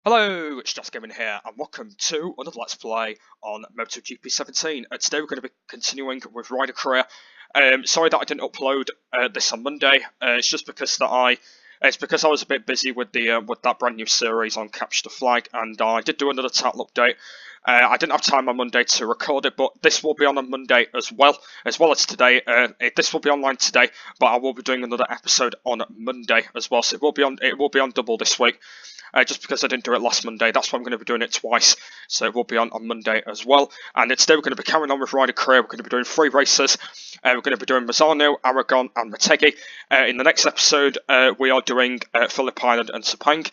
Hello, it's Just Gaming here, and welcome to another Let's Play on MotoGP 17. Today we're going to be continuing with Rider Career. Sorry that I didn't upload this on Monday. It's just because I was a bit busy with that brand new series on Capture the Flag, and I did do another title update. I didn't have time on Monday to record it, but this will be on Monday as well as today. This will be online today, but I will be doing another episode on Monday as well. So it will be on double this week. Just because I didn't do it last Monday, that's why I'm going to be doing it twice. So it will be on Monday as well. And today we're going to be carrying on with Rider Career. We're going to be doing 3 races. We're going to be doing Mazzano, Aragon, and Motegi. In the next episode, we are doing Phillip Island and Sepang.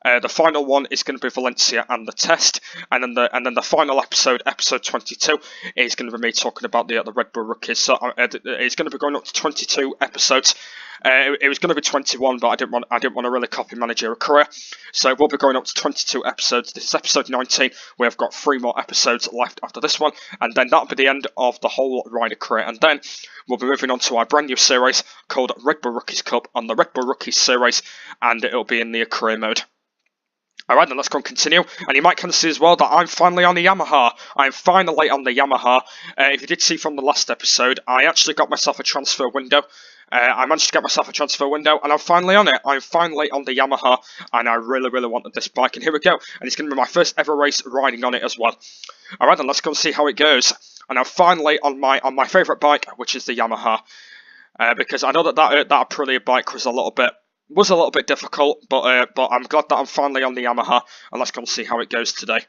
The final one is going to be Valencia and the test, and then the final episode, episode 22, is going to be me talking about the Red Bull rookies. So it's going to be going up to 22 episodes. It was going to be 21, but I didn't want to really copy Managerial Career, so we'll be going up to 22 episodes. This is episode 19. We have got 3 more episodes left after this one, and then that'll be the end of the whole Rider Career. And then we'll be moving on to our brand new series called Red Bull Rookies Cup on the Red Bull Rookies series, and it'll be in the career mode. Alright, then let's go and continue. And you might kind of see as well that I'm finally on the Yamaha. I'm finally on the Yamaha. If you did see from the last episode, I actually got myself a transfer window. I managed to get myself a transfer window, and I'm finally on it. I'm finally on the Yamaha, and I really, really wanted this bike. And here we go. And it's going to be my first ever race riding on it as well. Alright, then let's go and see how it goes. And I'm finally on my favourite bike, which is the Yamaha. Because I know that Aprilia bike was a little bit difficult, but I'm glad that I'm finally on the Yamaha, and let's go and see how it goes today.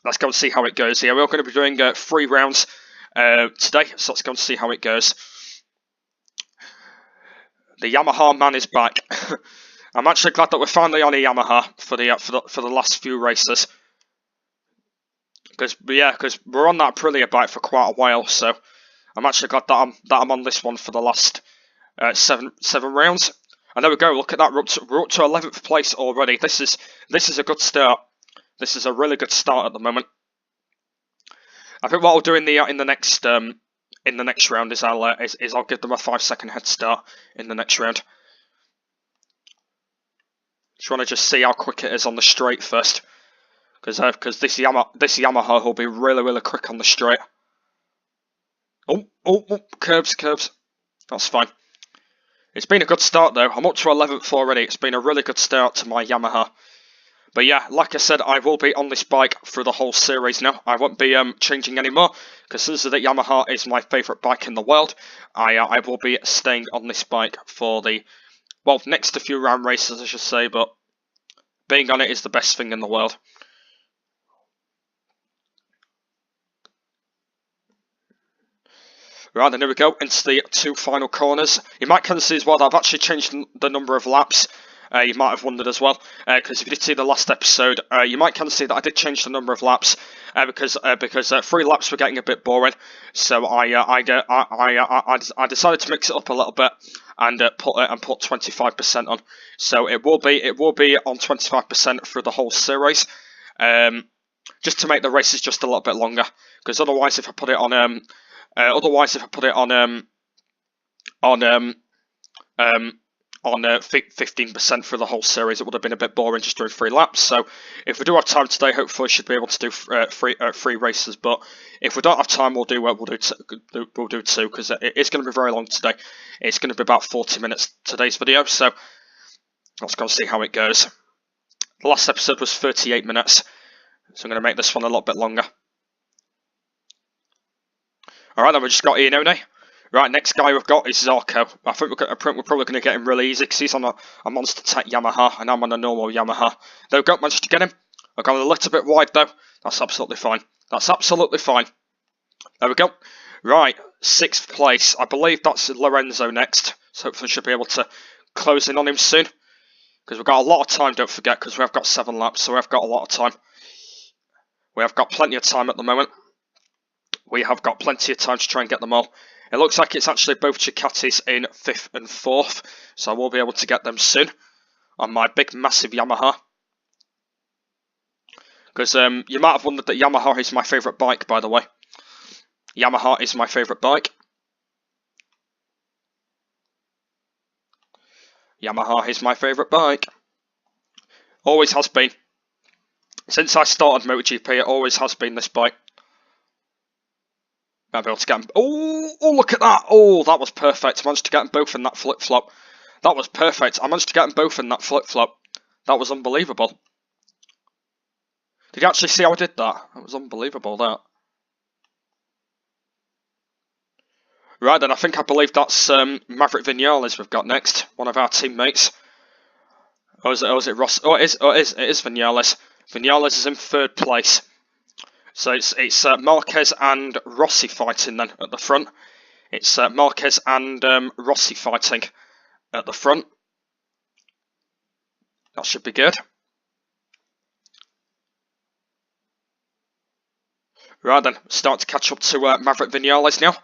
Let's go and see how it goes. Yeah, we're going to be doing 3 rounds today, so let's go and see how it goes. The Yamaha man is back. I'm actually glad that we're finally on a Yamaha for the last few races, because we're on that Aprilia bike for quite a while. So I'm actually glad that I'm on this one for the last 7 rounds. And there we go. Look at that. We're up to 11th place already. This is a good start. This is a really good start at the moment. I think what I'll do in the next round is I'll give them a 5-second head start in the next round. Just want to see how quick it is on the straight first, because this Yamaha will be really quick on the straight. Oh, curbs. That's fine. It's been a good start though. I'm up to 11th already. It's been a really good start to my Yamaha. But yeah, like I said, I will be on this bike through the whole series now. I won't be changing anymore, because since the Yamaha is my favourite bike in the world, I will be staying on this bike for the, well, next a few round races I should say, but being on it is the best thing in the world. Right, then here we go, into the 2 final corners. You might kind of see as well that I've actually changed the number of laps. You might have wondered as well, because if you did see the last episode, you might kind of see that I did change the number of laps, because 3 laps were getting a bit boring. So I decided to mix it up a little bit and put 25% on. So it will be on 25% through the whole series, just to make the races just a little bit longer. Because otherwise, if I put it on 15% for the whole series, it would have been a bit boring just doing 3 laps. So if we do have time today, hopefully we should be able to do 3 races. But if we don't have time, we'll do 2, because it's going to be very long today. It's going to be about 40 minutes today's video. So let's go and see how it goes. The last episode was 38 minutes, so I'm going to make this one a lot bit longer. Alright, then we just got Iannone. Right, next guy we've got is Zarco. I think we're probably going to get him really easy, because he's on a Monster Tech Yamaha, and I'm on a normal Yamaha. There we go, managed to get him. I've gone a little bit wide though. That's absolutely fine. There we go. Right, 6th place. I believe that's Lorenzo next, so hopefully we should be able to close in on him soon, because we've got a lot of time, don't forget, because we have got 7 laps, so we have got a lot of time. We have got plenty of time at the moment. We have got plenty of time to try and get them all. It looks like it's actually both Ducatis in 5th and 4th, so I will be able to get them soon on my big, massive Yamaha. Because you might have wondered that Yamaha is my favourite bike, by the way. Yamaha is my favourite bike. Yamaha is my favourite bike. Always has been. Since I started MotoGP, it always has been this bike. Might be able to get them. Oh, look at that. Oh, that was perfect. I managed to get them both in that flip-flop. That was perfect. I managed to get them both in that flip-flop. That was unbelievable. Did you actually see how I did that? That was unbelievable, that. Right then, I believe that's Maverick Vinales we've got next. One of our teammates. Or is it Ross? Oh, it is Vinales. Vinales is in 3rd place. So it's Marquez and Rossi fighting then at the front. It's Marquez and Rossi fighting at the front. That should be good. Right then, start to catch up to Maverick Vinales now.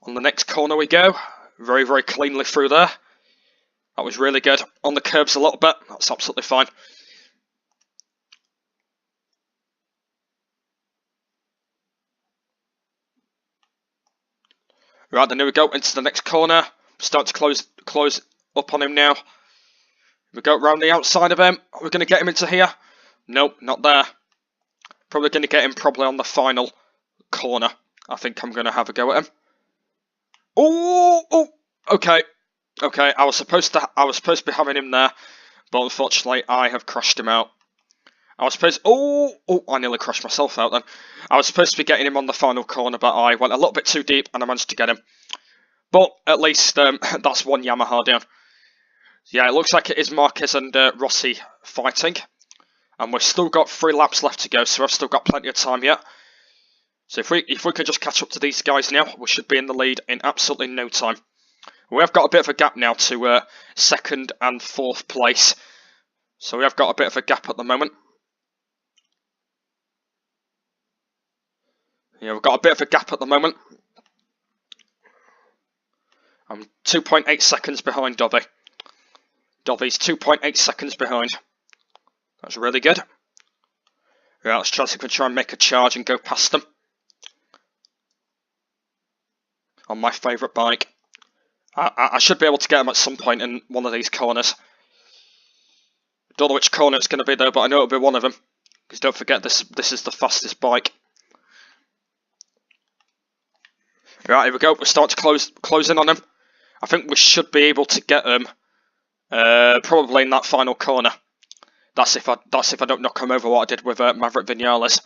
On the next corner we go. Very, very cleanly through there. That was really good. On the curbs a little bit. That's absolutely fine. Right then, here we go into the next corner. Start to close up on him now. We go round the outside of him. Are we going to get him into here? Nope, not there. Probably going to get him on the final corner. I think I'm going to have a go at him. Oh, okay. I was supposed to be having him there, but unfortunately I have crashed him out. I nearly crashed myself out then. I was supposed to be getting him on the final corner, but I went a little bit too deep and I managed to get him. But at least that's one Yamaha down. Yeah, it looks like it is Marquez and Rossi fighting. And we've still got 3 laps left to go, so I've still got plenty of time yet. So if we could just catch up to these guys now, we should be in the lead in absolutely no time. We have got a bit of a gap now to 2nd and 4th place. So we have got a bit of a gap at the moment. Yeah, we've got a bit of a gap at the moment. I'm 2.8 seconds behind Dovey. Dovey's 2.8 seconds behind. That's really good. Right, let's try to try and make a charge and go past them. On my favourite bike. I should be able to get them at some point in one of these corners. Don't know which corner it's going to be though, but I know it'll be one of them. Because don't forget, this is the fastest bike. Right, here we go. We're starting to close in on him. I think we should be able to get him probably in that final corner. That's if I don't knock him over what I did with Maverick Vinales.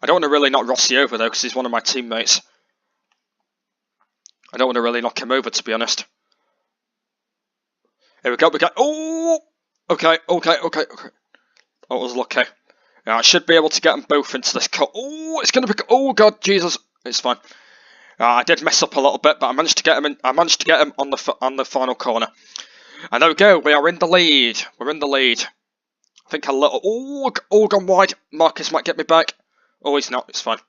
I don't want to really knock Rossi over though, because he's one of my teammates. I don't want to really knock him over, to be honest. Here we go. Oh, okay. That was lucky. Now I should be able to get them both into this cut. Oh, it's going to be. Oh God, Jesus! It's fine. I did mess up a little bit, but I managed to get him in. I managed to get him on the final corner. And there we go. We are in the lead. We're in the lead. I think a little. Oh, gone wide. Marquez might get me back. Oh, he's not. It's fine.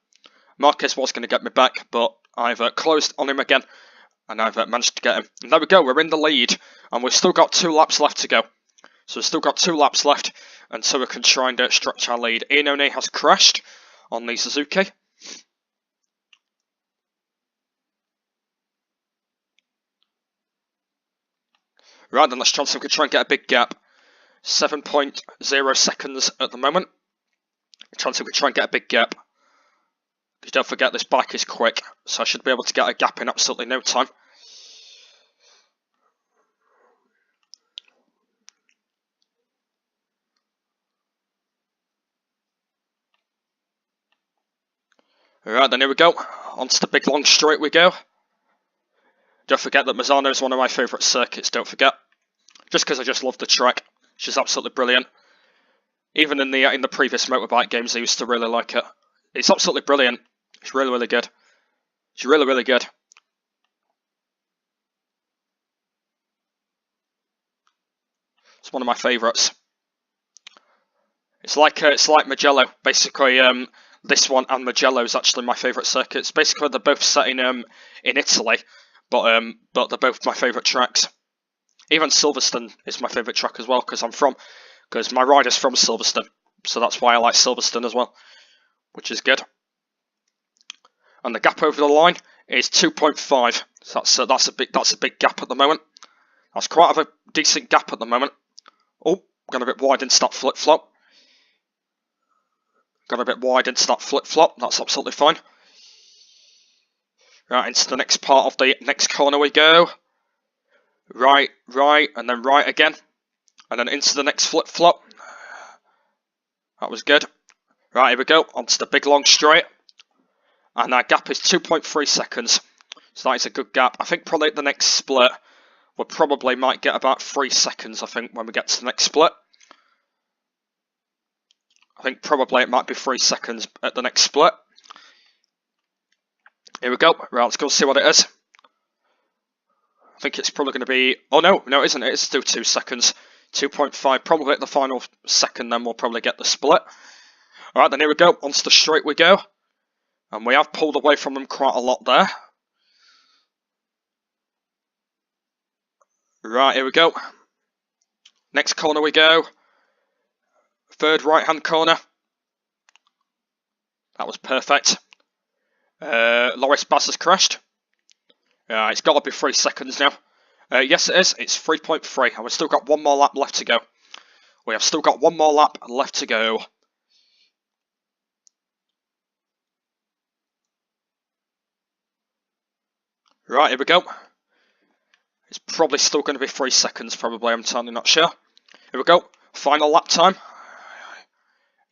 Marquez was going to get me back, but I've closed on him again, and I've managed to get him. And there we go. We're in the lead, and we've still got 2 laps left to go. So we've still got 2 laps left, and so we can try and stretch our lead. Iannone has crashed on the Suzuki. Right, then let's try and get a big gap. 7.0 seconds at the moment. Try and get a big gap. Because don't forget, this bike is quick, so I should be able to get a gap in absolutely no time. Alright, then here we go. Onto the big long straight we go. Don't forget that Misano is one of my favourite circuits, don't forget. Just because I just love the track. She's absolutely brilliant. Even in the previous motorbike games, I used to really like it. It's absolutely brilliant. It's really, really good. It's really, really good. It's one of my favourites. It's like Mugello. Basically, this one and Mugello is actually my favourite circuits. Basically, they're both set in Italy, but they're both my favourite tracks. Even Silverstone is my favourite track as well, because my rider's from Silverstone, so that's why I like Silverstone as well, which is good. And the gap over the line is 2.5. So that's a big gap at the moment. That's quite a decent gap at the moment. Oh, gone a bit wide into that flip-flop. Gone a bit wide into that flip-flop. That's absolutely fine. Right, into the next part of the next corner we go. Right, and then right again. And then into the next flip-flop. That was good. Right, here we go. Onto the big long straight. And our gap is 2.3 seconds. So that is a good gap. I think probably at the next split, we probably might get about 3 seconds, I think, when we get to the next split. I think probably it might be 3 seconds at the next split. Here we go. Right, let's go see what it is. I think it's probably going to be... Oh, no, it isn't. It is still 2 seconds. 2.5. Probably at the final second, then we'll probably get the split. Alright, then here we go. Onto the straight we go. And we have pulled away from them quite a lot there. Right, here we go. Next corner we go. Third right-hand corner. That was perfect. Loris Baz has crashed. It's got to be 3 seconds now. Yes, it is. It's 3.3. And we've still got one more lap left to go. We have still got one more lap left to go. Right, here we go. It's probably still going to be 3 seconds, probably. I'm totally not sure. Here we go. Final lap time.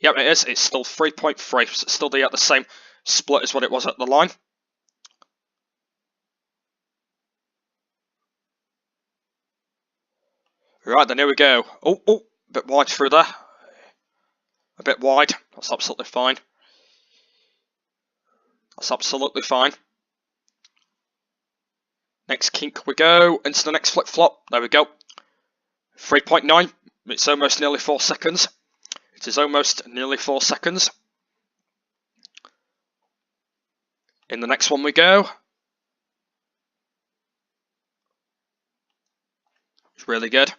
Yep, it is. It's still 3.3. It's still the same split as what it was at the line. Right, then here we go. Oh, a bit wide through there. A bit wide. That's absolutely fine. That's absolutely fine. Next kink we go. Into the next flip-flop. There we go. 3.9. It's almost nearly 4 seconds. It is almost nearly 4 seconds. In the next one we go. It's really good.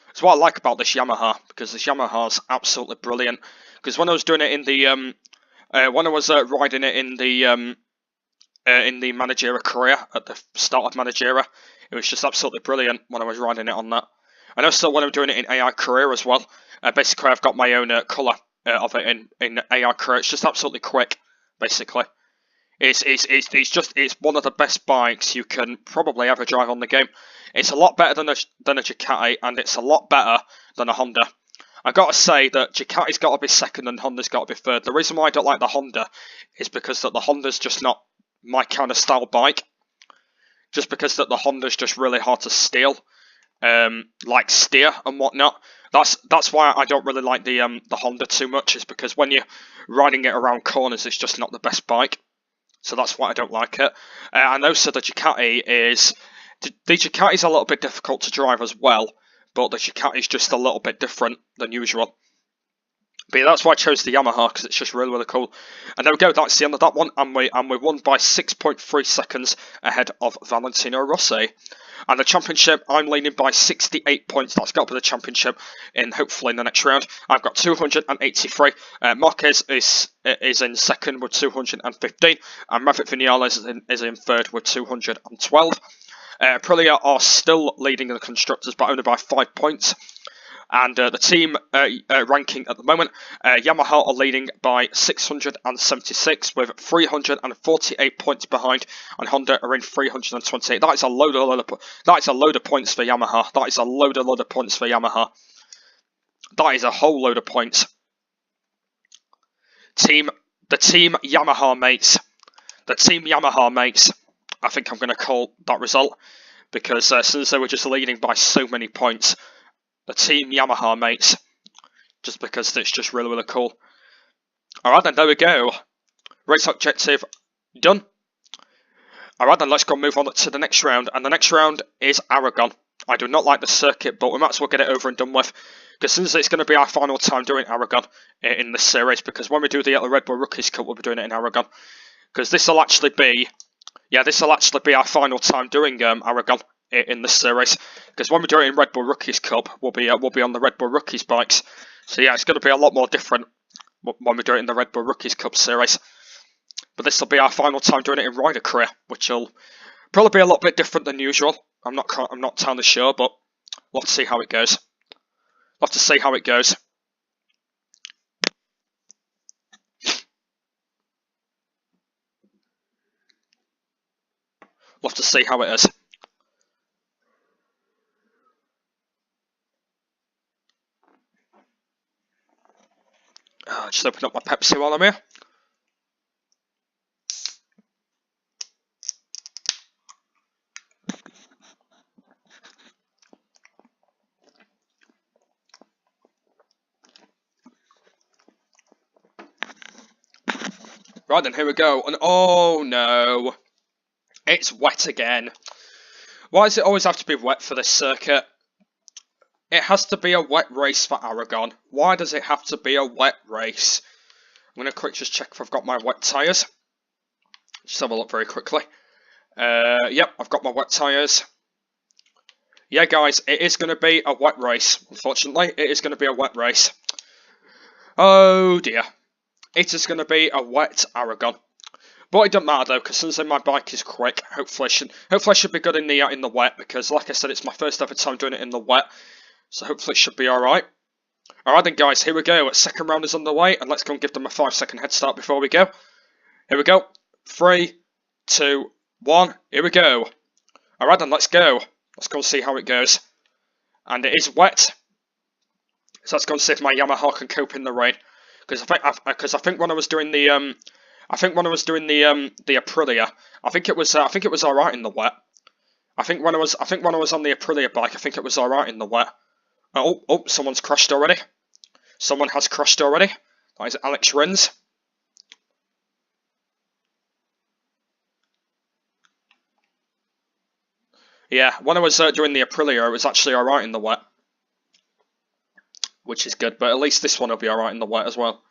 That's what I like about this Yamaha, because this Yamaha's absolutely brilliant. Because when I was doing it in the when I was riding it in the Managera career at the start of Managera, it was just absolutely brilliant when I was riding it on that. And also when I'm doing it in AI career as well. Basically, I've got my own colour of it in AI career. It's just absolutely quick, basically. It's one of the best bikes you can probably ever drive on the game. It's a lot better than a Ducati, and it's a lot better than a Honda. I gotta say that Ducati's got to be second and Honda's got to be third. The reason why I don't like the Honda is because that the Honda's just not my kind of style bike. Just because that the Honda's just really hard to steal, like steer and whatnot. That's why I don't really like the Honda too much. Is because when you're riding it around corners, it's just not the best bike. So that's why I don't like it. And also the Ducati is... The Ducati's a little bit difficult to drive as well, but the Ducati's just a little bit different than usual. But yeah, that's why I chose the Yamaha, because it's just really, really cool. And there we go, that's the end of that one, and we won by 6.3 seconds ahead of Valentino Rossi. And the championship, I'm leading by 68 points. That's got to be the championship hopefully in the next round. I've got 283. Marquez is in second with 215, and Maverick Vinales is in third with 212. Aprilia are still leading the constructors, but only by 5 points. And the team ranking at the moment, Yamaha are leading by 676 with 348 points behind, and Honda are in 328. That is a load of points for Yamaha. That is a load of points for Yamaha. That is a whole load of points. The Team Yamaha Mates. The Team Yamaha Mates. I think I'm going to call that result, because since they were just leading by so many points, the Team Yamaha Mates, just because it's just really, really cool. Alright then, there we go. Race objective done. Alright then, let's go move on to the next round, and the next round is Aragon. I do not like the circuit, but we might as well get it over and done with, because since it's going to be our final time doing Aragon in this series, because when we do the Red Bull Rookies Cup, we'll be doing it in Aragon. Because this will actually be our final time doing Aragon in this series. Because when we do it in Red Bull Rookies Cup, we'll be on the Red Bull Rookies bikes. So yeah, it's going to be a lot more different when we do it in the Red Bull Rookies Cup series. But this will be our final time doing it in rider career, which will probably be a little bit different than usual. I'm not entirely sure, but we'll have to see how it goes. We'll have to see how it goes. We'll have to see how it is. Just open up my Pepsi while I'm here. Right then, here we go. And oh no, it's wet again. Why does it always have to be wet for this circuit? It has to be a wet race for Aragon. Why does it have to be a wet race? I'm going to quick just check if I've got my wet tyres. Just have a look very quickly. Yep, I've got my wet tyres. Yeah, guys, it is going to be a wet race. Unfortunately, it is going to be a wet race. Oh dear. It is going to be a wet Aragon. But it doesn't matter though, because since my bike is quick, hopefully I should be good in the wet, because like I said, it's my first ever time doing it in the wet. So hopefully it should be alright. Alright then guys, here we go. Second round is on the way, and let's go and give them a 5-second head start before we go. Here we go. 3, 2, 1, here we go. Alright then, let's go. Let's go and see how it goes. And it is wet. So let's go and see if my Yamaha can cope in the rain. Because I think when I was doing the Aprilia, I think it was alright in the wet. I think when I was on the Aprilia bike, I think it was alright in the wet. Oh, someone's crashed already. Someone has crashed already. That is Alex Rins. Yeah, when I was doing the Aprilia, it was actually alright in the wet. Which is good, but at least this one will be alright in the wet as well.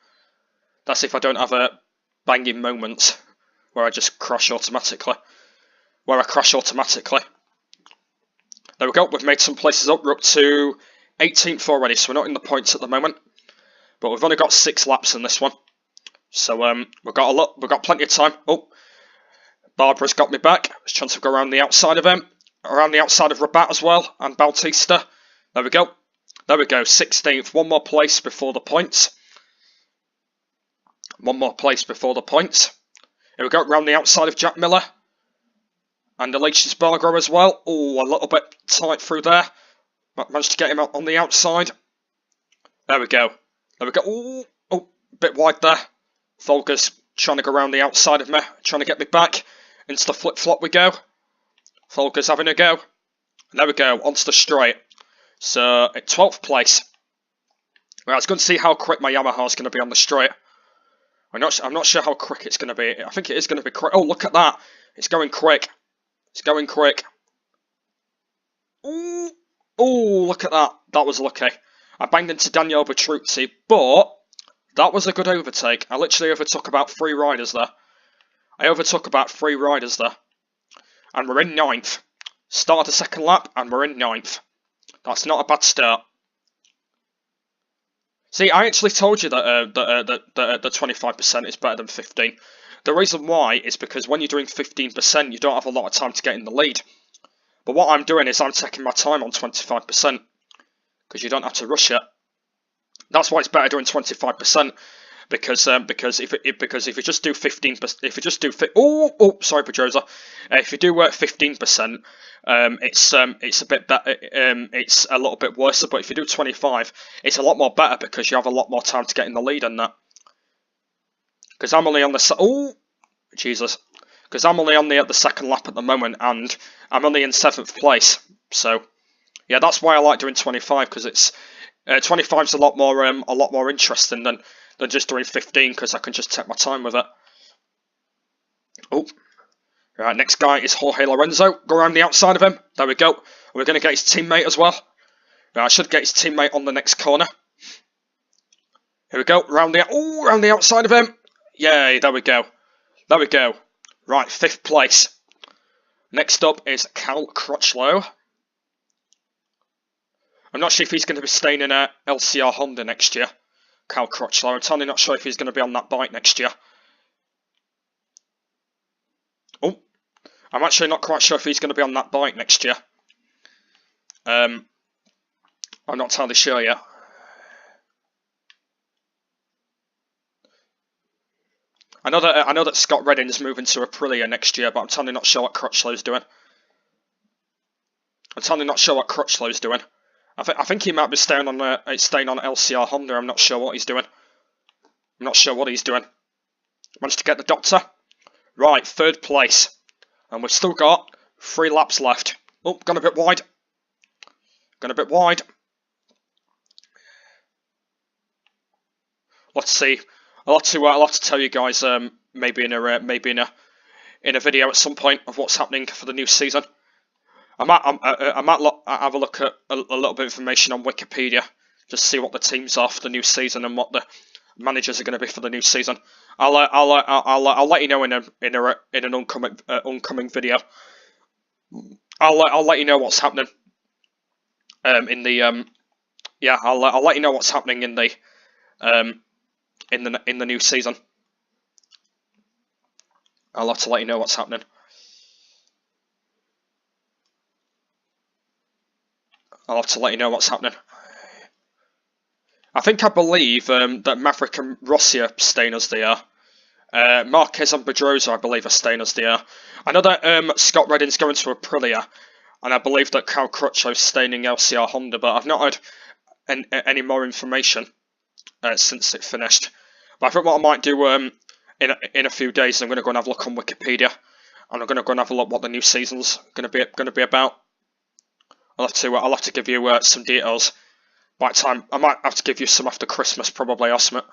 That's if I don't have banging moments where I just crash automatically. There we go, we've made some places up. We're up to 18th already, so we're not in the points at the moment. But we've only got 6 laps in this one. So we've got plenty of time. Oh, Barbara's got me back. There's a chance to go around the outside of him. Around the outside of Rabat as well, and Bautista. There we go. 16th. One more place before the points. Here we go, around the outside of Jack Miller. And Aleix Espargaro as well. Oh, a little bit tight through there. Managed to get him out on the outside. There we go. Oh, a bit wide there. Folger's trying to go around the outside of me, trying to get me back. Into the flip-flop we go. Folger's having a go. And there we go, onto the straight. So, at 12th place. Right, let's go and see how quick my Yamaha is going to be on the straight. I'm not sure how quick it's going to be. I think it is going to be quick. Oh, look at that. It's going quick. Ooh, look at that. That was lucky. I banged into Daniele Bertruzzi, but that was a good overtake. I literally overtook about 3 riders there. And we're in 9th. Start the second lap, and we're in 9th. That's not a bad start. See, I actually told you that the 25% is better than 15. The reason why is because when you're doing 15%, you don't have a lot of time to get in the lead. But what I'm doing is I'm taking my time on 25%, because you don't have to rush it. That's why it's better doing 25%, because if you just do 15%, if you do work 15%, it's a bit better. It's a little bit worse. But if you do 25, it's a lot more better because you have a lot more time to get in the lead and that. Because I'm only on the second lap at the moment, and I'm only in 7th place. So yeah, that's why I like doing 25, because it's 25's a lot more interesting than just doing 15, because I can just take my time with it. Oh. Right, next guy is Jorge Lorenzo. Go around the outside of him. There we go. We're going to get his teammate as well. Right, I should get his teammate on the next corner. Here we go. Round the outside of him. Yay, there we go. Right, 5th place. Next up is Cal Crutchlow. I'm not sure if he's going to be staying in a LCR Honda next year. Cal Crutchlow. I'm totally not sure if he's going to be on that bike next year. Oh, I'm actually not quite sure if he's going to be on that bike next year. I'm not entirely sure yet. I know that Scott Redding's moving to Aprilia next year, but I'm totally not sure what Crutchlow's doing. I'm totally not sure what Crutchlow's doing. I think he might be staying on LCR Honda. I'm not sure what he's doing. I'm not sure what he's doing. Managed to get the doctor. Right, third place. And we've still got 3 laps left. Oh, gone a bit wide. Gone a bit wide. Let's see. I'll have to tell you guys maybe in a video at some point of what's happening for the new season. I might have a look at a little bit of information on Wikipedia, just see what the teams are for the new season and what the managers are going to be for the new season. I'll let you know in an oncoming video. I'll let you know what's happening. I'll let you know what's happening in the new season. I'll have to let you know what's happening. I'll have to let you know what's happening. I believe that Maverick and Rossi are staying as they are. Marquez and Pedrosa, I believe, are staying as they are. I know that Scott Redding's going to Aprilia, and I believe that Cal Crutchlow's staying in LCR Honda, but I've not had any more information since it finished. But I think what I might do in a few days, I'm going to go and have a look on Wikipedia, and I'm going to go and have a look what the new season's going to be about. I'll have to give you some details. By time, I might have to give you some after Christmas, probably, or something.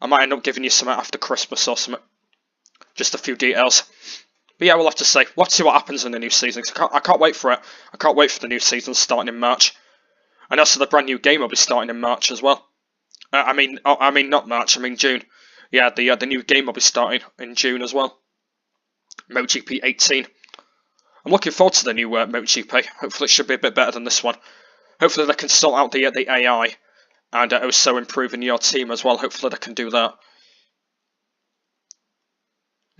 I might end up giving you some after Christmas or something. Just a few details. But yeah, we'll have to see. We'll have to see what happens in the new season. I can't wait for it. I can't wait for the new season starting in March. And also the brand new game will be starting in March as well. I mean not March. I mean June. Yeah, the new game will be starting in June as well. MotoGP 18. I'm looking forward to the new MotoGP. Hopefully it should be a bit better than this one. Hopefully they can sort out the AI and also improving your team as well. Hopefully they can do that.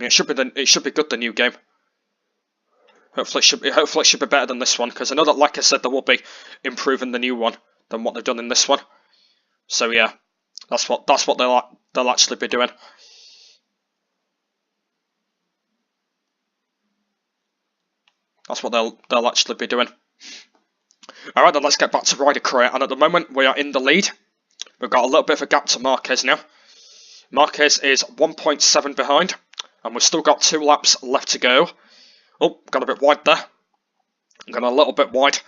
Yeah, it should be good, the new game. Hopefully it should be better than this one, because I know that, like I said, they will be improving the new one than what they've done in this one. So yeah, that's what they'll actually be doing. That's what they'll actually be doing. All right, then let's get back to rider career. And at the moment, we are in the lead. We've got a little bit of a gap to Marquez now. Marquez is 1.7 behind, and we've still got 2 laps left to go. Oh, got a bit wide there. Got a little bit wide.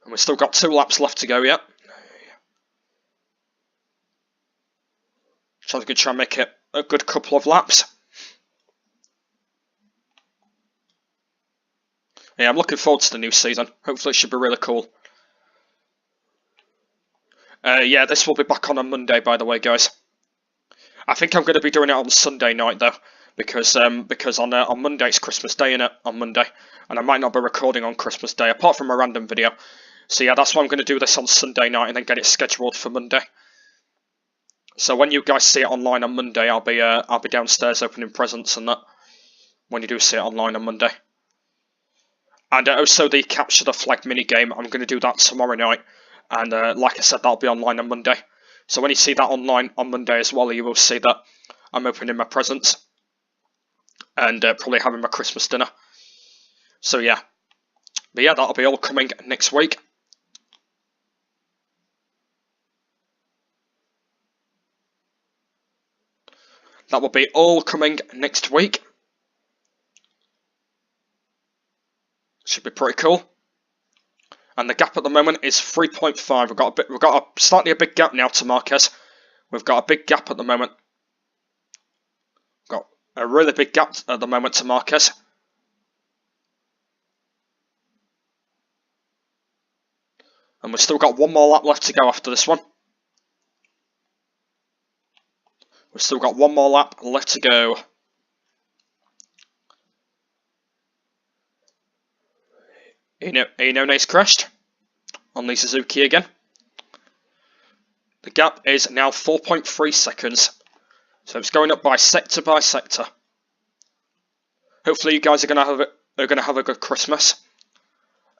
And we've still got 2 laps left to go yet. So I'm going to try and make it a good couple of laps. Yeah, I'm looking forward to the new season. Hopefully it should be really cool. Yeah, this will be back on Monday, by the way, guys. I think I'm going to be doing it on Sunday night, though, because on Monday it's Christmas Day, innit? On Monday, and I might not be recording on Christmas Day, apart from a random video. So yeah, that's why I'm going to do this on Sunday night and then get it scheduled for Monday. So when you guys see it online on Monday, I'll be downstairs opening presents and that. When you do see it online on Monday. And also the Capture the Flag minigame, I'm going to do that tomorrow night. And like I said, that'll be online on Monday. So when you see that online on Monday as well, you will see that I'm opening my presents. And probably having my Christmas dinner. So yeah. But yeah, that'll be all coming next week. That will be all coming next week. Should be pretty cool. And the gap at the moment is 3.5. We've got a slightly a big gap now to Marquez. We've got a big gap at the moment. Got a really big gap at the moment to Marquez. And we've still got 1 more lap left to go after this one. We've still got 1 more lap left to go. Inone's crashed on the Suzuki again. The gap is now 4.3 seconds. So it's going up by sector by sector. Hopefully you guys are gonna have a good Christmas.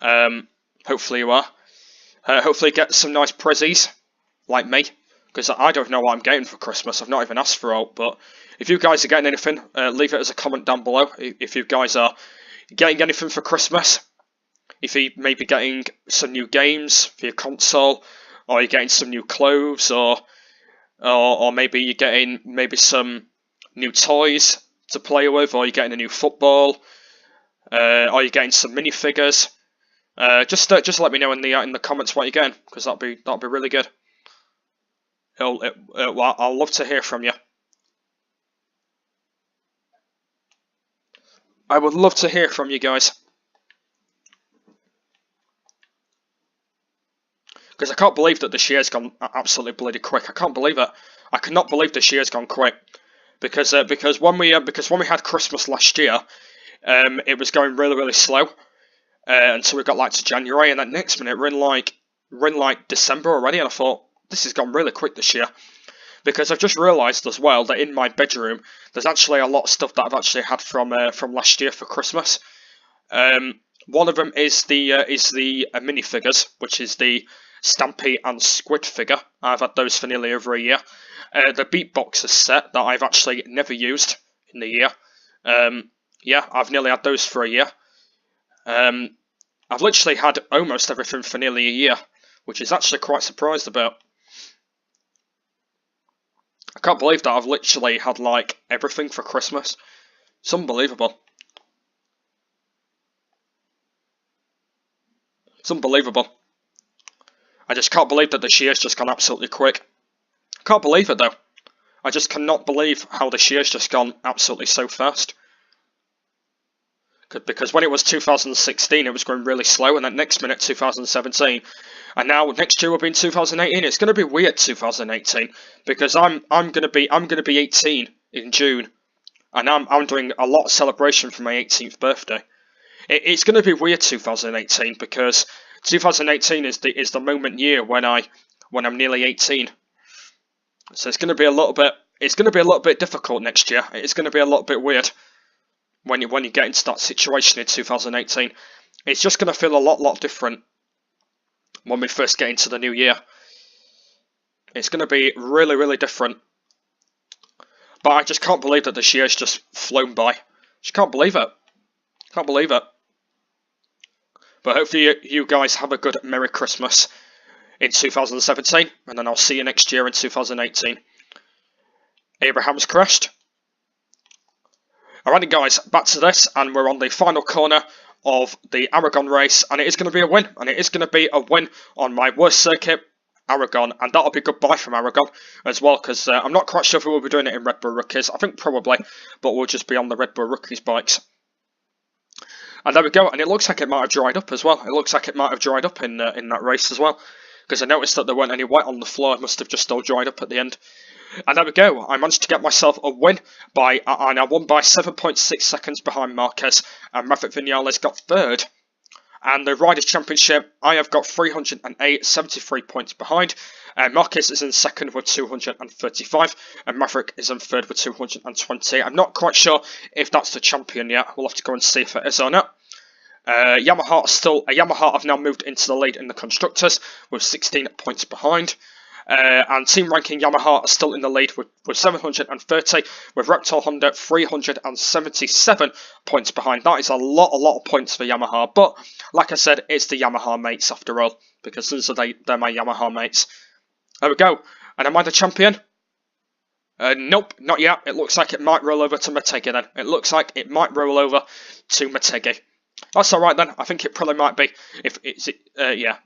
Hopefully you are. Hopefully get some nice prezzies, like me, because I don't know what I'm getting for Christmas. I've not even asked for it. But if you guys are getting anything, leave it as a comment down below. If you guys are getting anything for Christmas, if you may be getting some new games for your console, or you're getting some new clothes, or maybe you're getting some new toys to play with, or you're getting a new football, or you're getting some minifigures. Just let me know in the comments what you're getting, because that'll be really good. I'll love to hear from you. I would love to hear from you guys. Because I can't believe that this year's gone absolutely bloody quick. I can't believe it. I cannot believe this year's gone quick. Because when we had Christmas last year, it was going really slow. Until we got to January, and then next minute we're in like December already, and I thought this has gone really quick this year. Because I've just realised as well that in my bedroom there's actually a lot of stuff that I've actually had from last year for Christmas. One of them is the minifigures, which is the Stampy and Squid figure. I've had those for nearly over a year. The Beatboxer set that I've actually never used in the year. Yeah, I've nearly had those for a year. I've literally had almost everything for nearly a year, which is actually quite surprised about. I can't believe that I've literally had everything for Christmas. It's unbelievable. It's unbelievable. I just can't believe that this year's just gone absolutely quick. I can't believe it though. I just cannot believe how this year's just gone absolutely so fast. Because when it was 2016, it was going really slow, and then next minute 2017, and now next year will be in 2018. It's going to be weird 2018 because I'm going to be 18 in June, and I'm doing a lot of celebration for my 18th birthday. It's going to be weird 2018 because 2018 is the moment year when I'm nearly 18. So it's going to be a little bit difficult next year. It's going to be a little bit weird. When you get into that situation in 2018, it's just going to feel a lot different when we first get into the new year. It's going to be really different. But I just can't believe that this year's just flown by. Just can't believe it. Can't believe it. But hopefully you guys have a good Merry Christmas in 2017, and then I'll see you next year in 2018. Abraham's crashed. Alrighty guys, back to this, and we're on the final corner of the Aragon race, and it is going to be a win, and it is going to be a win on my worst circuit, Aragon, and that'll be goodbye from Aragon as well, because I'm not quite sure if we'll be doing it in Red Bull Rookies. I think probably, but we'll just be on the Red Bull Rookies bikes. And there we go, and it looks like it might have dried up as well. It looks like it might have dried up in that race as well, because I noticed that there weren't any wet on the floor. It must have just all dried up at the end. And there we go, I managed to get myself a win, and I won by 7.6 seconds behind Marquez, and Maverick Vinales got third. And the Riders' Championship, I have got 308, 73 points behind. Marquez is in second with 235, and Maverick is in third with 220. I'm not quite sure if that's the champion yet. We'll have to go and see if it is or not. Yamaha have now moved into the lead in the Constructors with 16 points behind. And Team Ranking Yamaha are still in the lead with 730, with Reptile Honda 377 points behind. That is a lot of points for Yamaha, but like I said, it's the Yamaha mates after all, because they're my Yamaha mates. There we go. And am I the champion? Nope, not yet. It looks like it might roll over to Motegi then. It looks like it might roll over to Motegi. That's alright then. I think it probably might be. Yeah.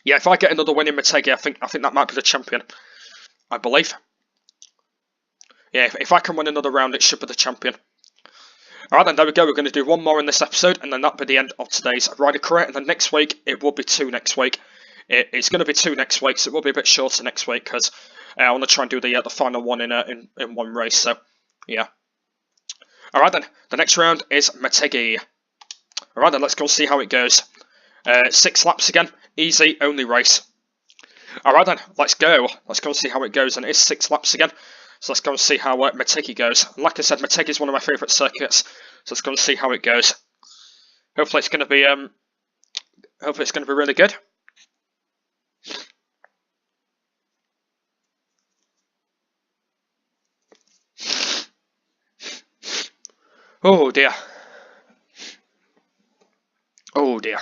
Yeah, if I get another win in Motegi, I think that might be the champion. I believe. Yeah, if I can win another round, it should be the champion. Alright then, there we go. We're going to do one more in this episode, and then that'll be the end of today's rider career. And then next week, it will be 2 next week. It's going to be 2 next week, so it will be a bit shorter next week, because I want to try and do the final one in one race, so yeah. Alright then, the next round is Motegi. Alright then, let's go see how it goes. 6 laps again. Easy, only race. Alright then, let's go. Let's go and see how it goes. And it is 6 laps again. So let's go and see how Motegi goes. And like I said, Motegi is one of my favourite circuits. So let's go and see how it goes. Hopefully it's going to be really good. Oh dear. Oh dear.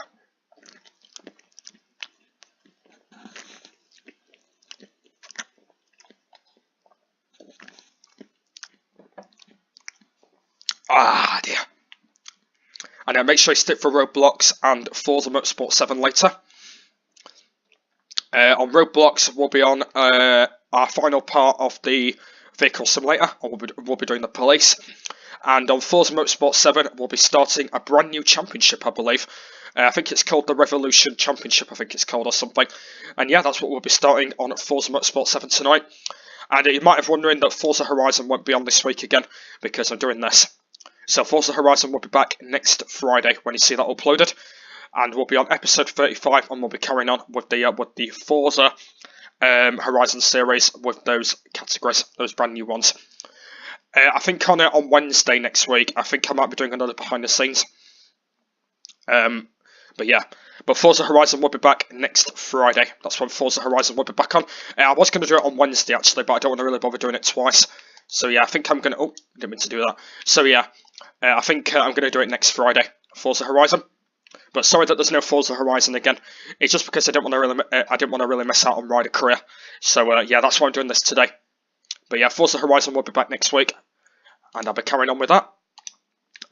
Ah dear. And make sure you stick for Roadblocks and Forza Motorsport 7 later. On Roadblocks, we'll be on our final part of the vehicle simulator, and we'll be doing the police. And on Forza Motorsport 7, we'll be starting a brand new championship, I believe. I think it's called the Revolution Championship, I think it's called, or something. And yeah, that's what we'll be starting on Forza Motorsport 7 tonight. And you might have wondering that Forza Horizon won't be on this week again, because I'm doing this. So Forza Horizon will be back next Friday when you see that uploaded. And we'll be on episode 35, and we'll be carrying on with the Forza Horizon series with those categories, those brand new ones. I think on Wednesday next week, I think I might be doing another behind the scenes. But yeah, but Forza Horizon will be back next Friday. That's when Forza Horizon will be back on. I was going to do it on Wednesday actually, but I don't want to really bother doing it twice. So yeah, I think I'm going to... Oh, didn't mean to do that. So yeah, I think I'm going to do it next Friday, Forza Horizon. But sorry that there's no Forza Horizon again. It's just because I didn't want to really miss out on Rider Career. So yeah, that's why I'm doing this today. But yeah, Forza Horizon will be back next week, and I'll be carrying on with that.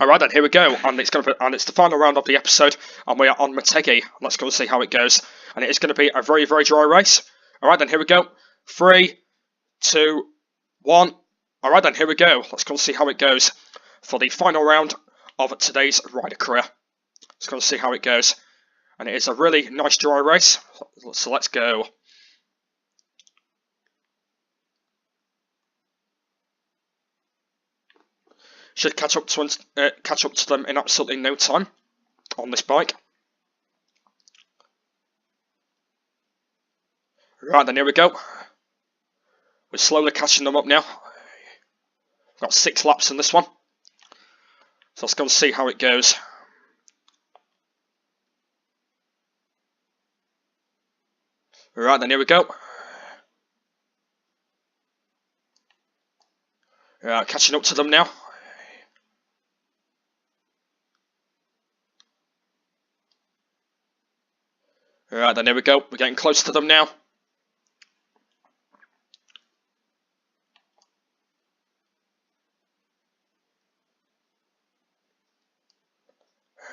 Alright then, here we go, and it's the final round of the episode, and we are on Motegi. Let's go and see how it goes. And it is going to be a very, very dry race. Alright then, here we go. 3, 2, 1. Alright then, here we go. Let's go and see how it goes for the final round of today's Rider Career. Let's go and see how it goes. And it is a really nice dry race, so let's go. Should catch up to them in absolutely no time on this bike. Right then, here we go. We're slowly catching them up now. Got 6 laps in this one. So let's go and see how it goes. Right then, here we go. Right, catching up to them now. Right then, here we go. We're getting close to them now.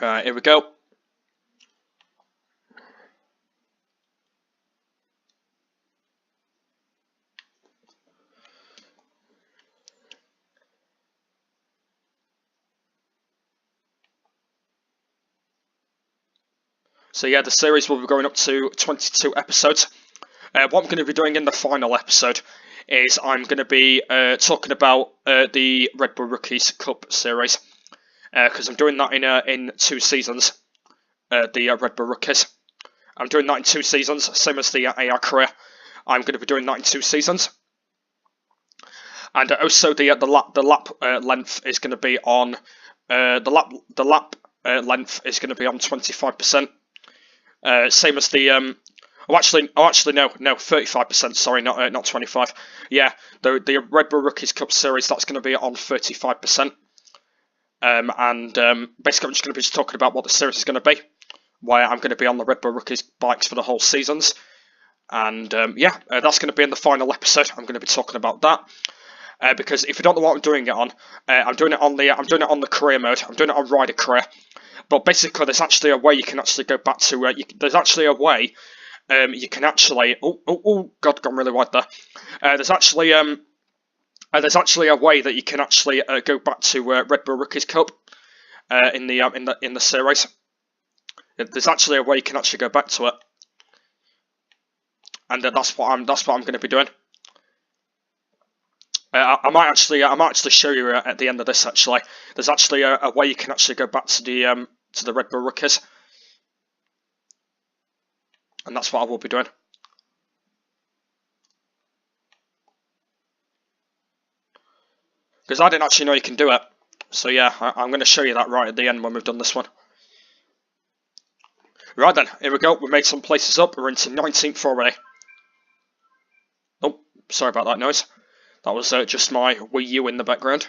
Right, here we go. So yeah, the series will be going up to 22 episodes. What I'm going to be doing in the final episode is I'm going to be talking about the Red Bull Rookies Cup series, because I'm doing that in 2 seasons. The Red Bull Rookies. I'm doing that in 2 seasons, same as the AR career. I'm going to be doing that in 2 seasons. And also the lap length is going to be on the lap length is going to be on 25%. Same as the no, 35%. Sorry, not 25. Yeah, the Red Bull Rookies Cup series, that's going to be on 35%. Basically, I'm just going to be talking about what the series is going to be, why I'm going to be on the Red Bull Rookies bikes for the whole seasons, and yeah, that's going to be in the final episode. I'm going to be talking about that. Because if you don't know what I'm doing it on, I'm doing it on the career mode. I'm doing it on Rider Career. But basically, there's actually a way you can actually go back to. There's actually a way you can actually. Oh God, gone really wide there. There's actually a way that you can actually go back to Red Bull Rookies Cup in the series. There's actually a way you can actually go back to it, and that's what I'm going to be doing. I might actually show you at the end of this. Actually, there's actually a way you can actually go back to the Red Bull Rookies, and that's what I will be doing. Because I didn't actually know you can do it. So yeah, I'm going to show you that right at the end when we've done this one. Right then, here we go. We made some places up. We're into 19th already. Oh, sorry about that noise. That was just my Wii U in the background.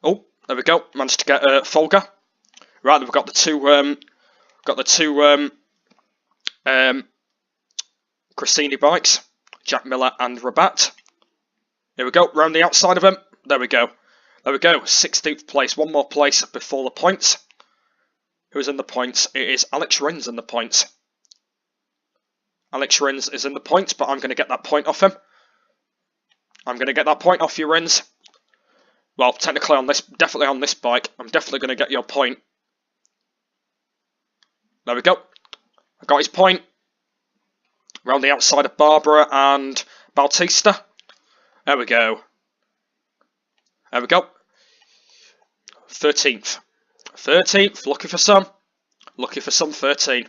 Oh, there we go. Managed to get Folger. Right, we've got the two Cristini bikes, Jack Miller and Rabat. Here we go. Round the outside of him. There we go. There we go. 16th place. One more place before the points. Who's in the points? It is Alex Rins in the points. Alex Rins is in the points, but I'm going to get that point off him. I'm going to get that point off you, Rins. Well, technically on this, definitely on this bike, I'm definitely going to get your point. There we go. I got his point. Around the outside of Barbara and Bautista. There we go. There we go. 13th. 13th. Lucky for some. Lucky for some, 13.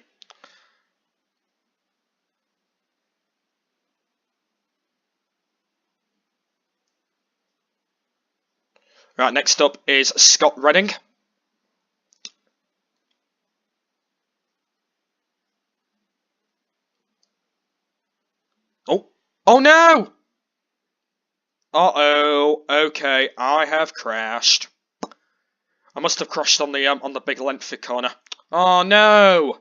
Right, next up is Scott Redding. Oh. Oh no! Uh-oh. Okay, I have crashed. I must have crashed on the big lengthy corner. Oh no!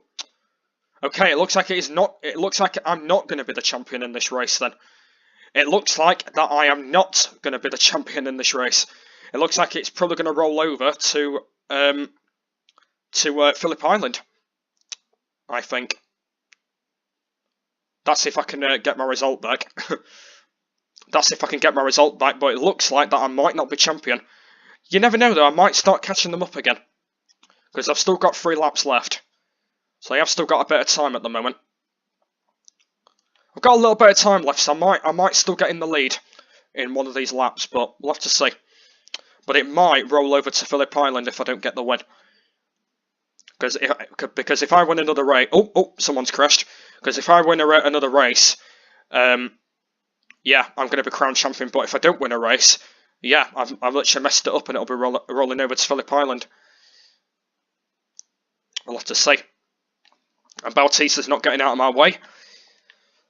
Okay, it looks like it is not. It looks like I'm not going to be the champion in this race. Then it looks like that I am not going to be the champion in this race. It looks like it's probably going to roll over to Phillip Island. I think. That's if I can get my result back. That's if I can get my result back. But it looks like that I might not be champion. You never know though. I might start catching them up again because I've still got 3 laps left. So I have still got a bit of time at the moment. I've got a little bit of time left, so I might still get in the lead in one of these laps, but we'll have to see. But it might roll over to Phillip Island if I don't get the win. Because if I win another race, someone's crashed. Because if I win another race, yeah, I'm going to be crowned champion. But if I don't win a race, yeah, I've literally messed it up, and it'll be rolling over to Phillip Island. We'll have to see. And Bautista's not getting out of my way.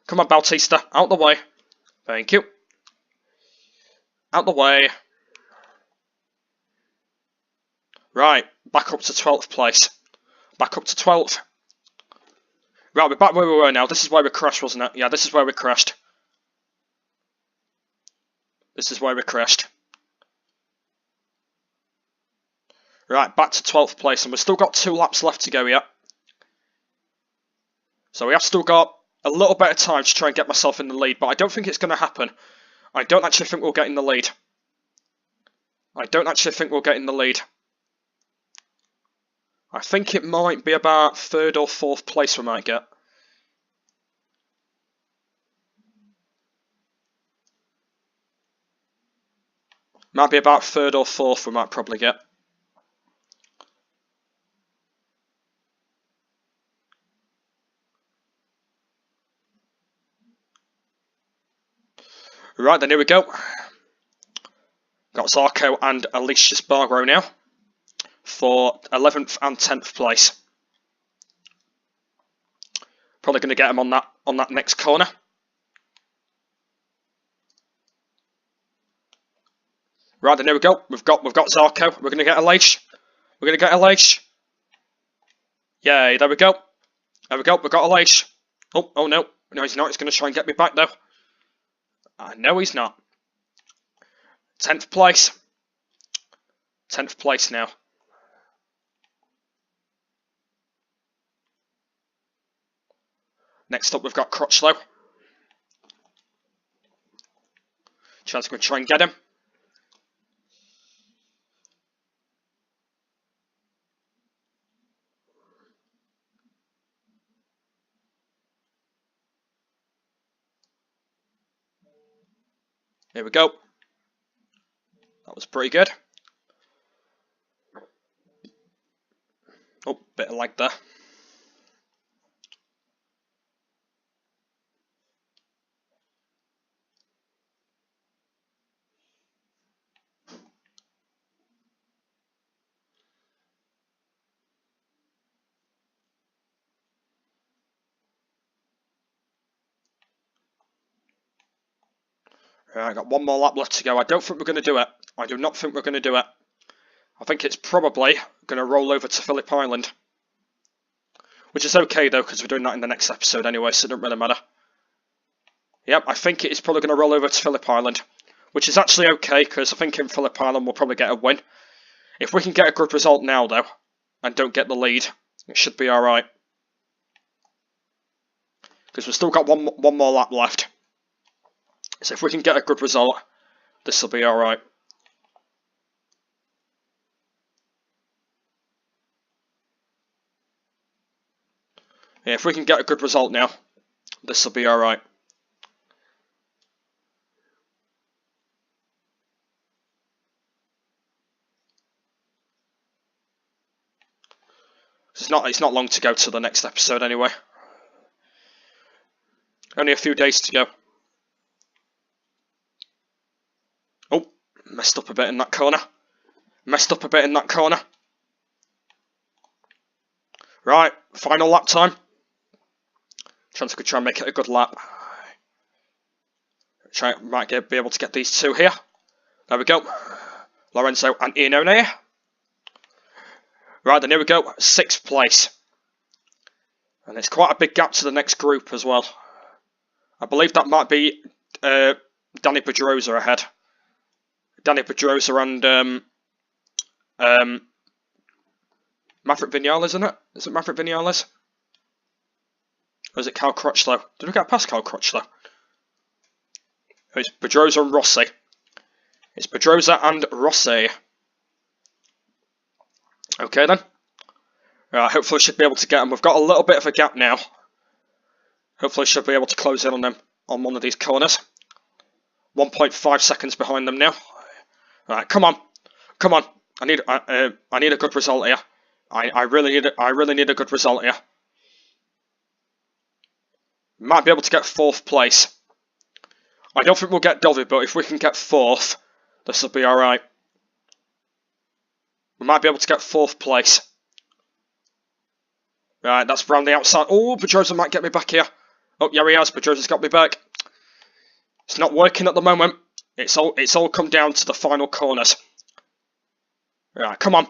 Come on, Bautista, out the way. Thank you. Out the way. Right, back up to 12th place. Back up to 12th. Right, we're back where we were now. This is where we crashed, wasn't it? Yeah, this is where we crashed. This is where we crashed. Right, back to 12th place, and we've still got 2 laps left to go yet. So we have still got a little bit of time to try and get myself in the lead, but I don't think it's going to happen. I don't actually think we'll get in the lead. I don't actually think we'll get in the lead. I think it might be about 3rd or 4th place we might get. Might be about 3rd or 4th we might probably get. Right then, here we go. Got Zarco and Alicia Spargo now for 11th and 10th place. Probably going to get them on that next corner. Right then, here we go. We've got Zarco. We're going to get a lace. We're going to get a lace. Yay! There we go. There we go. We got a lace. Oh no! No, he's not. He's going to try and get me back though. No, he's not. 10th place. 10th place now. Next up, we've got Crutchlow. Chance going to try and get him. Here we go. That was pretty good. Oh, bit of lag there. Right, got one more lap left to go. I don't think we're going to do it. I do not think we're going to do it. I think it's probably going to roll over to Phillip Island. Which is okay though, because we're doing that in the next episode anyway, so it doesn't really matter. Yep, I think it is probably going to roll over to Phillip Island. Which is actually okay, because I think in Phillip Island we'll probably get a win. If we can get a good result now though, and don't get the lead, it should be alright. Because we've still got one more lap left. So if we can get a good result, this will be alright. Yeah, if we can get a good result now, this will be alright. It's not long to go to the next episode anyway. Only a few days to go. Oh, messed up a bit in that corner. Right, final lap time. Chance I could try and make it a good lap. Might be able to get these two here. There we go. Lorenzo and Iannone here. Right, then here we go. 6th place. And it's quite a big gap to the next group as well. I believe that might be Danny Pedrosa ahead. Danny Pedrosa and Maverick Vinales, isn't it? Is it Maverick Vinales? Or is it Cal Crutchlow? Did we get past Cal Crutchlow? It's Pedrosa and Rossi. It's Pedrosa and Rossi. Okay then. Right, hopefully we should be able to get them. We've got a little bit of a gap now. Hopefully we should be able to close in on them on one of these corners. 1.5 seconds behind them now. Right, come on. I need a good result here. I really need a good result here. Might be able to get 4th place. I don't think we'll get Dovi, but if we can get 4th, this will be alright. We might be able to get 4th place. Right, that's round the outside. Oh, Pedrosa might get me back here. Oh, yeah, he has. Pedrosa's got me back. It's not working at the moment. It's all come down to the final corners. Right, come on.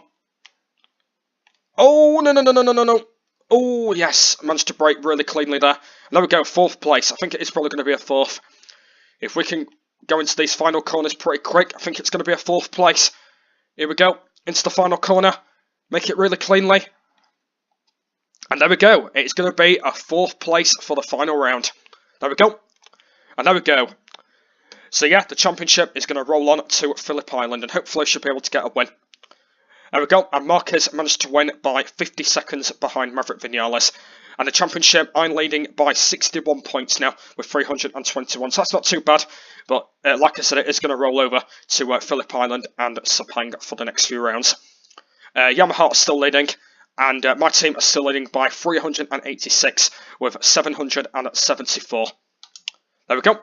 Oh, no. Oh, yes. I managed to brake really cleanly there. And there we go, 4th place. I think it is probably going to be a 4th. If we can go into these final corners pretty quick, I think it's going to be a 4th place. Here we go. Into the final corner. Make it really cleanly. And there we go. It's going to be a 4th place for the final round. There we go. And there we go. So yeah, the championship is going to roll on to Phillip Island, and hopefully should be able to get a win. There we go. And Marquez managed to win by 50 seconds behind Maverick Vinales. And the championship, I'm leading by 61 points now with 321. So that's not too bad. But like I said, it is going to roll over to Phillip Island and Sepang for the next few rounds. Yamaha are still leading. And my team are still leading by 386 with 774. There we go.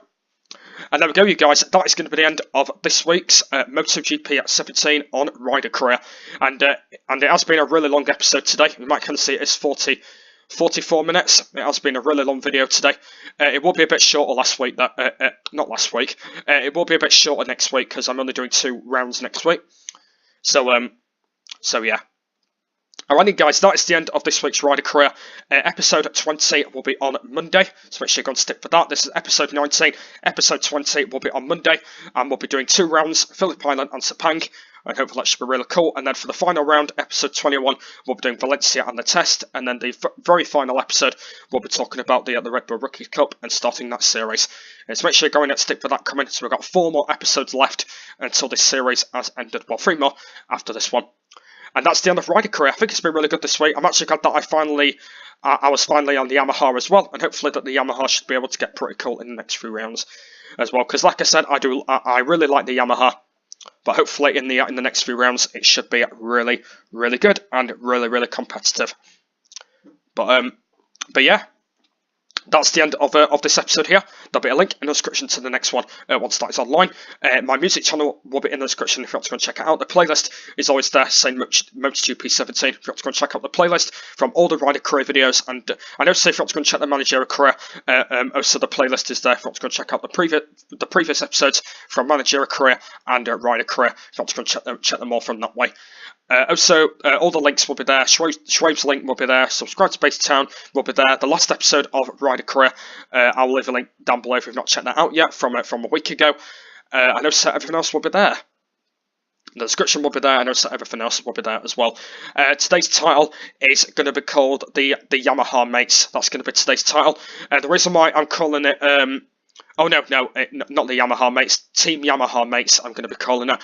And there we go, you guys. That is going to be the end of this week's MotoGP 17 on Rider Career. And it has been a really long episode today. You might kind of see it as 44 minutes. It has been a really long video today. It will be a bit shorter last week. Not last week. It will be a bit shorter next week because I'm only doing 2 rounds next week. So yeah. Alrighty guys, that is the end of this week's Rider Career. Episode 20 will be on Monday, so make sure you go and stick for that. This is episode 19. Episode 20 will be on Monday, and we'll be doing 2 rounds, Phillip Island and Sepang, and hopefully that should be really cool. And then for the final round, episode 21, we'll be doing Valencia and the test, and then the very final episode, we'll be talking about the Red Bull Rookie Cup and starting that series. So make sure you go in and stick for that coming. So we've got 4 more episodes left until this series has ended. Well, 3 more after this one. And that's the end of Rider Career. I think it's been really good this week. I'm actually glad that I was finally on the Yamaha as well, and hopefully that the Yamaha should be able to get pretty cool in the next few rounds as well. Because like I said, I really like the Yamaha, but hopefully in the next few rounds it should be really, really good and really, really competitive. But yeah, that's the end of this episode here. There'll be a link in the description to the next one once that is online. My music channel will be in the description if you want to go and check it out. The playlist is always there, saying MotoGP 17. If you want to go and check out the playlist from all the rider career videos, and I know say if you want to go and check the managerial career, also the playlist is there. If you want to go and check out the previous episodes from managerial career and rider career, if you want to go and check them all from that way. Also, all the links will be there. Schwabe's link will be there. Subscribe to Base Town will be there. The last episode of Rider Career, I'll leave a link down below if you've not checked that out yet from a week ago. I know everything else will be there. The description will be there. I know everything else will be there as well. Today's title is going to be called the Yamaha Mates. That's going to be today's title. The reason why I'm calling it oh no, not the Yamaha Mates, Team Yamaha Mates I'm going to be calling it.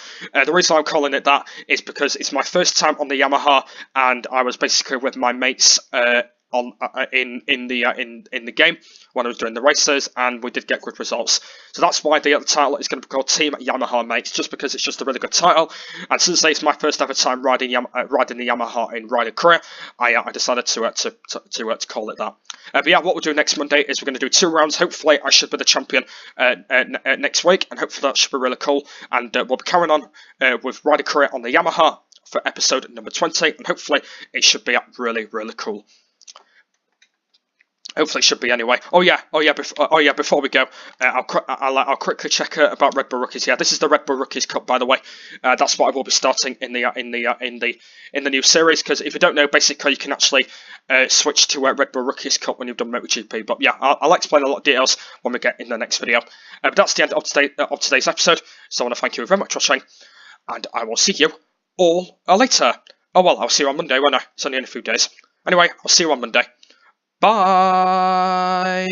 The reason I'm calling it that is because it's my first time on the Yamaha, and I was basically with my mates in the game when I was doing the races, and we did get good results. So that's why the title is going to be called Team Yamaha Mates, just because it's just a really good title. And since it's my first ever time riding the Yamaha in rider career, I decided to call it that. But yeah, what we'll do next Monday is we're going to do 2 rounds. Hopefully, I should be the champion next week, and hopefully that should be really cool. And we'll be carrying on with rider career on the Yamaha for episode number 20, and hopefully it should be really, really cool. Hopefully it should be anyway. Before we go, I'll quickly check about Red Bull Rookies. Yeah, this is the Red Bull Rookies Cup, by the way. That's what I will be starting in the new series. Because if you don't know, basically you can actually switch to Red Bull Rookies Cup when you've done MotoGP. But yeah, I'll explain a lot of details when we get in the next video. But that's the end of today's episode. So I want to thank you very much for watching, and I will see you all later. Oh well, I'll see you on Monday, won't I? It's only in a few days. Anyway, I'll see you on Monday. Bye.